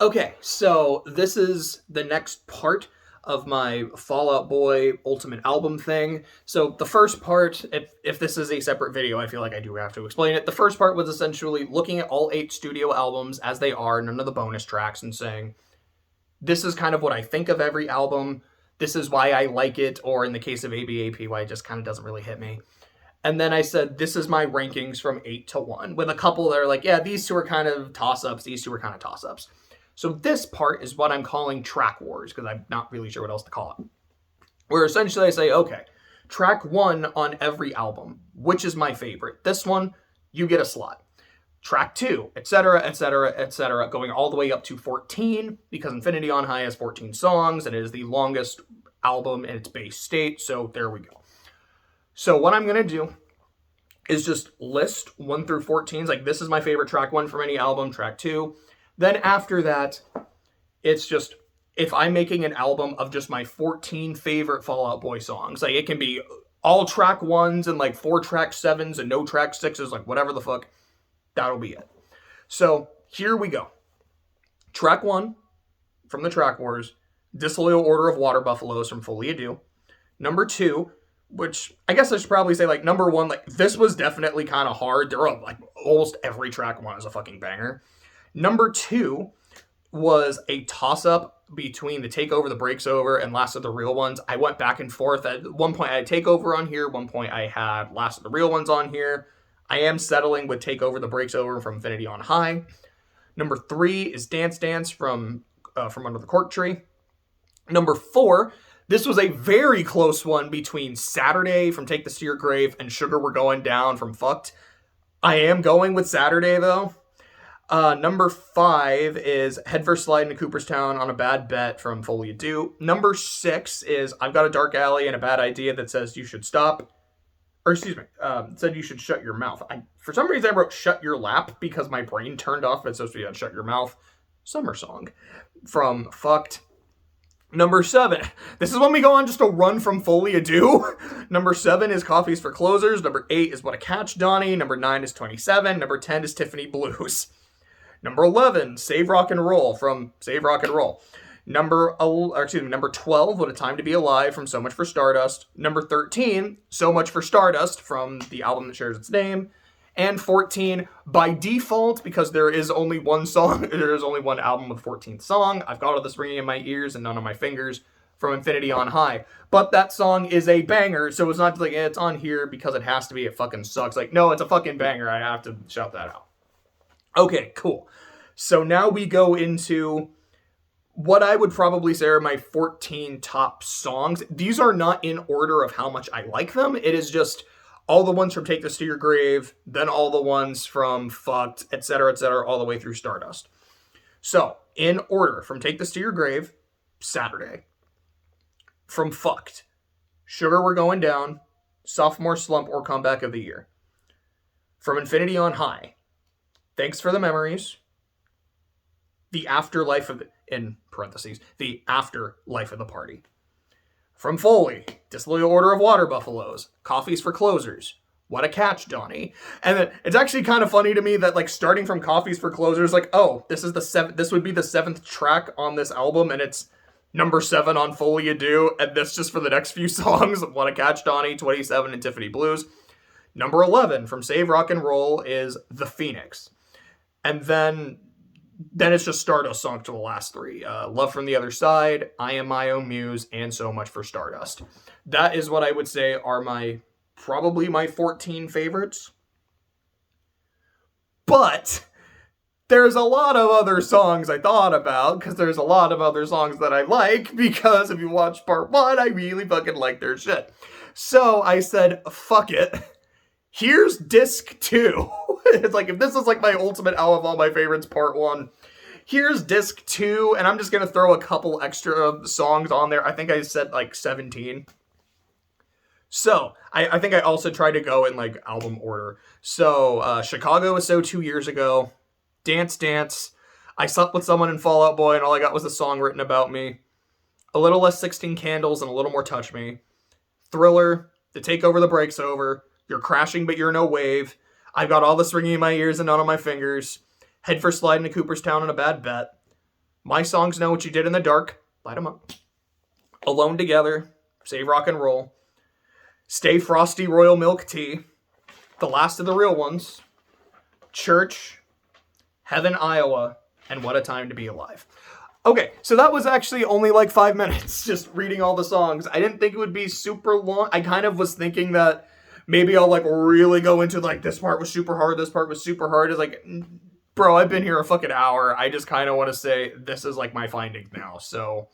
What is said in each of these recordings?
Okay, so this is the next part of my Fall Out Boy Ultimate Album thing. So the first part, if this is a separate video, I feel like I do have to explain it. The first part was essentially looking at all 8 studio albums as they are, none of the bonus tracks, and saying, this is kind of what I think of every album. This is why I like it, or in the case of ABAP, why it just kind of doesn't really hit me. And then I said, this is my rankings from 8 to 1, with a couple that are like, yeah, these two are kind of toss-ups, these two are kind of toss-ups. So this part is what I'm calling track wars, because I'm not really sure what else to call it. Where essentially I say, okay, track 1 on every album, which is my favorite? This one, you get a slot. Track 2, etc., etc., etc., going all the way up to 14, because Infinity on High has 14 songs, and it is the longest album in its base state, so there we go. So what I'm going to do is just list 1 through 14s, like this is my favorite track 1 from any album, track 2. Then after that, it's just, if I'm making an album of just my 14 favorite Fall Out Boy songs, like it can be all track 1s and like 4 track 7s and no track 6s, like whatever the fuck, that'll be it. So here we go. Track 1 from the Track Wars, Disloyal Order of Water Buffaloes from Fully Ado. Number 2, which I guess I should probably say like number 1, like this was definitely kind of hard. There are like almost every track 1 is a fucking banger. Number 2 was a toss-up between the Takeover, the Breaks Over, and Last of the Real Ones. I went back and forth. At one point I had Takeover on here. One point I had Last of the Real Ones on here. I am settling with Takeover, the Breaks Over from Infinity on High. Number 3 is Dance Dance from Under the Cork Tree. Number 4, this was a very close one between Saturday from Take This to Your Grave and Sugar We're Going Down from Fucked. I am going with Saturday, though. Number 5 is Head First Slide into Cooperstown on a Bad Bet from Fully Ado. Number 6 is I've Got a Dark Alley and a Bad Idea that says you should stop. Or excuse me, said you should shut your mouth. For some reason I wrote shut your lap because my brain turned off. It's supposed to be on shut your mouth. Summer Song from Fucked. Number 7. This is when we go on just a run from Fully Ado. Number 7 is Coffees for Closers. Number 8 is What a Catch, Donnie. Number 9 is 27. Number 10 is Tiffany Blues. Number 11, Save Rock and Roll from Save Rock and Roll. Number 12, What a Time to Be Alive from So Much for Stardust. Number 13, So Much for Stardust from the album that shares its name. And 14, by default, because there is only one song, there is only one album with 14th song. I've got all this ringing in my ears and none on my fingers from Infinity on High. But that song is a banger, so it's not like, it's on here because it has to be, it fucking sucks. Like, no, it's a fucking banger. I have to shout that out. Okay, cool. So now we go into what I would probably say are my 14 top songs. These are not in order of how much I like them. It is just all the ones from Take This to Your Grave, then all the ones from Fucked, etc., all the way through Stardust. So, in order, from Take This to Your Grave, Saturday. From Fucked, Sugar We're Going Down, Sophomore Slump or Comeback of the Year. From Infinity on High, Thanks for the Memories, The Afterlife of, in parentheses, The Afterlife of the Party. From Foley, Disloyal Order of Water Buffaloes, Coffees for Closers, What a Catch, Donnie. And then it's actually kind of funny to me that like starting from Coffees for Closers, like, oh, this would be the 7th track on this album, and it's number 7 on Fully Ado, and this just for the next few songs, What a Catch, Donnie, 27, and Tiffany Blues. Number 11 from Save Rock and Roll is The Phoenix. And then it's just Stardust songs to the last 3. Love from the Other Side, I Am My Own Muse, and So Much for Stardust. That is what I would say are probably my 14 favorites. But there's a lot of other songs I thought about, because there's a lot of other songs that I like, because if you watch part 1, I really fucking like their shit. So I said, fuck it. Here's disc 2. It's like, if this is like my ultimate out of all my favorites, part 1, here's disc 2, and I'm just going to throw a couple extra songs on there. I think I said like 17. So, I think I also tried to go in like album order. So, Chicago was So 2 years ago. Dance Dance. I Slept with Someone in Fall Out Boy, and all I got was a song written about me. A Little Less 16 Candles and a Little More Touch Me. Thriller. The Takeover, the Breaks Over. You're Crashing But You're No Wave. I've Got All This Ringing in My Ears and None on My Fingers. Head First Slide into Cooperstown and a Bad Bet. My Songs Know What You Did in the Dark, light 'em up. Alone Together, Save Rock and Roll. Stay Frosty Royal Milk Tea, The Last of the Real Ones, Church, Heaven, Iowa, and What a Time to Be Alive. Okay, so that was actually only like 5 minutes, just reading all the songs. I didn't think it would be super long. I kind of was thinking that maybe I'll like really go into like, this part was super hard, this part was super hard. It's like, bro, I've been here a fucking hour. I just kind of want to say this is like my findings now. So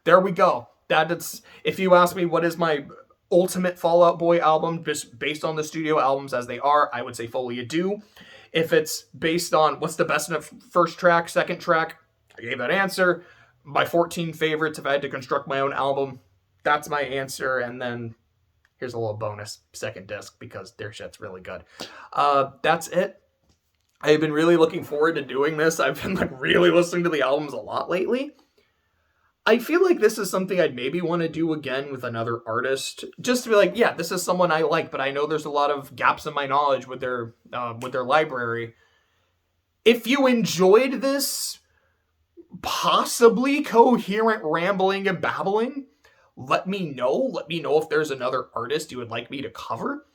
there we go. That's, if you ask me what is my ultimate Fall Out Boy album, just based on the studio albums as they are, I would say Folie à Deux. If it's based on what's the best in a first track, second track, I gave that answer. My 14 favorites, if I had to construct my own album, that's my answer. And then here's a little bonus second disc because their shit's really good. That's it. I've been really looking forward to doing this. I've been like really listening to the albums a lot lately. I feel like this is something I'd maybe want to do again with another artist, just to be like, yeah, this is someone I like, but I know there's a lot of gaps in my knowledge with their library. If you enjoyed this possibly coherent rambling and babbling, let me know. Let me know if there's another artist you would like me to cover.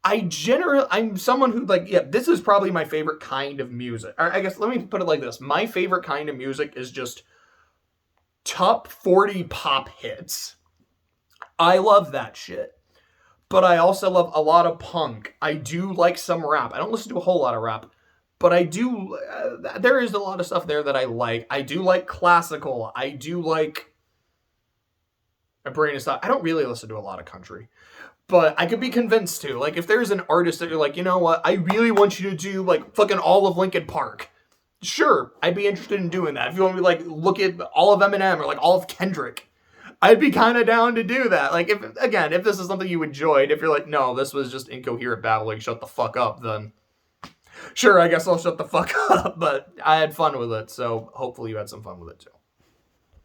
I'm someone who like, yeah, this is probably my favorite kind of music. Or I guess let me put it like this. My favorite kind of music is just top 40 pop hits. I love that shit. But I also love a lot of punk. I do like some rap. I don't listen to a whole lot of rap. But I do, there is a lot of stuff there that I like. I do like classical. I do like, my brain is not, I don't really listen to a lot of country. But I could be convinced to. Like, if there's an artist that you're like, you know what, I really want you to do, like, fucking all of Linkin Park. Sure, I'd be interested in doing that. If you want me to, like, look at all of Eminem or, like, all of Kendrick, I'd be kind of down to do that. Like, if this is something you enjoyed, if you're like, no, this was just incoherent babbling, shut the fuck up, then sure, I guess I'll shut the fuck up. But I had fun with it, so hopefully you had some fun with it, too.